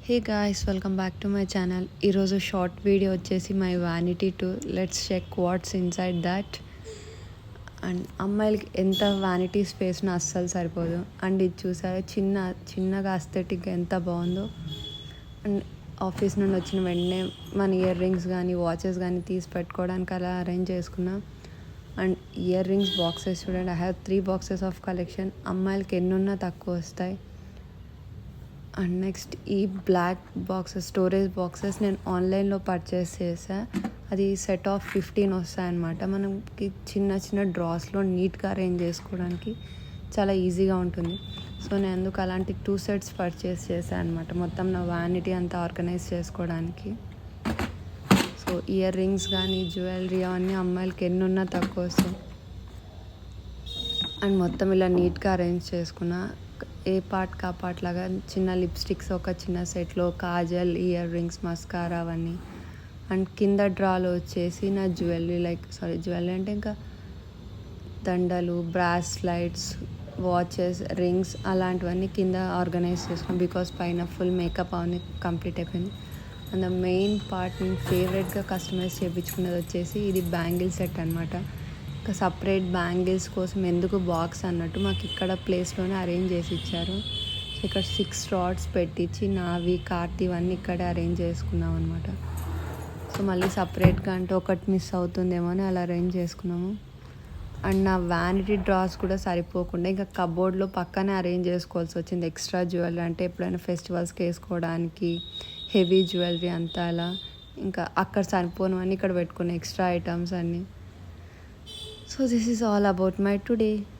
Hey guys, welcome back to my channel. ఈరోజు short video వచ్చేసి my vanity to let's check what's inside that. And అమ్మాయిలకి ఎంత vanity స్పేస్ను అస్సలు సరిపోదు. And ఇది చూసారా, చిన్నగా అస్థెటిక్గా ఎంత బాగుందో. అండ్ ఆఫీస్ నుండి వచ్చిన వెంటనే మన ఇయర్ రింగ్స్ కానీ వాచెస్ కానీ తీసి పెట్టుకోవడానికి అలా అరేంజ్ చేసుకున్నాం. అండ్ ఇయర్ రింగ్స్ బాక్సెస్ చూడండి, I have 3 boxes of collection. అమ్మాయిలకి ఎన్నున్నా తక్కువ వస్తాయి. అండ్ నెక్స్ట్ ఈ బ్లాక్ బాక్సెస్, స్టోరేజ్ బాక్సెస్ నేను ఆన్లైన్లో పర్చేస్ చేసా. అది సెట్ ఆఫ్ 15 వస్తాయన్నమాట. మనకి చిన్న డ్రాస్లో నీట్గా అరేంజ్ చేసుకోవడానికి చాలా ఈజీగా ఉంటుంది. సో నేను అందుకు అలాంటి 2 సెట్స్ పర్చేస్ చేశాను అనమాట, మొత్తం నా వ్యానిటీ అంతా ఆర్గనైజ్ చేసుకోవడానికి. సో ఇయర్ రింగ్స్ కానీ జ్యువెలరీ అవన్నీ అమ్మాయిలకి ఎన్నున్నా తక్కువ వస్తాయి. అండ్ మొత్తం ఇలా నీట్గా అరేంజ్ చేసుకున్నా. ఏ పార్ట్ కా పార్ట్ లాగా చిన్న లిప్స్టిక్స్ ఒక చిన్న సెట్లో, కాజల్, ఇయర్ రింగ్స్, మస్కారా అవన్నీ. అండ్ కింద డ్రాలో వచ్చేసి నా జ్యువెలరీ అంటే ఇంకా దండలు, బ్రాస్లైట్స్, వాచెస్, రింగ్స్ అలాంటివన్నీ కింద ఆర్గనైజ్ చేసుకున్నాను. బికాస్ పైన ఫుల్ మేకప్ అవన్నీ కంప్లీట్ అయిపోయింది. అండ్ ద మెయిన్ పార్ట్ నేను ఫేవరెట్గా కస్టమైజ్ చేయించుకున్నది వచ్చేసి ఇది బ్యాంగిల్ సెట్ అనమాట. ఇంకా సపరేట్ బ్యాంగిల్స్ కోసం ఎందుకు బాక్స్ అన్నట్టు మాకు ఇక్కడ ప్లేస్లోనే అరేంజ్ చేసి ఇచ్చారు. సో ఇక్కడ 6 రాడ్స్ పెట్టించి నావి, కార్తీవన్నీ ఇక్కడే అరేంజ్ చేసుకున్నాం అనమాట. సో మళ్ళీ సపరేట్గా అంటే ఒకటి మిస్ అవుతుందేమో అని అలా అరేంజ్ చేసుకున్నాము. అండ్ నా వ్యానిటీ డ్రాస్ కూడా సరిపోకుండా ఇంకా కబోర్డ్లో పక్కనే అరేంజ్ చేసుకోవాల్సి వచ్చింది. ఎక్స్ట్రా జ్యువెలరీ అంటే ఎప్పుడైనా ఫెస్టివల్స్కి వేసుకోవడానికి హెవీ జ్యువెలరీ అంతా అలా ఇంకా అక్కడ సరిపోనివన్నీ ఇక్కడ పెట్టుకున్నాను, ఎక్స్ట్రా ఐటమ్స్ అన్నీ. So this is all about my today.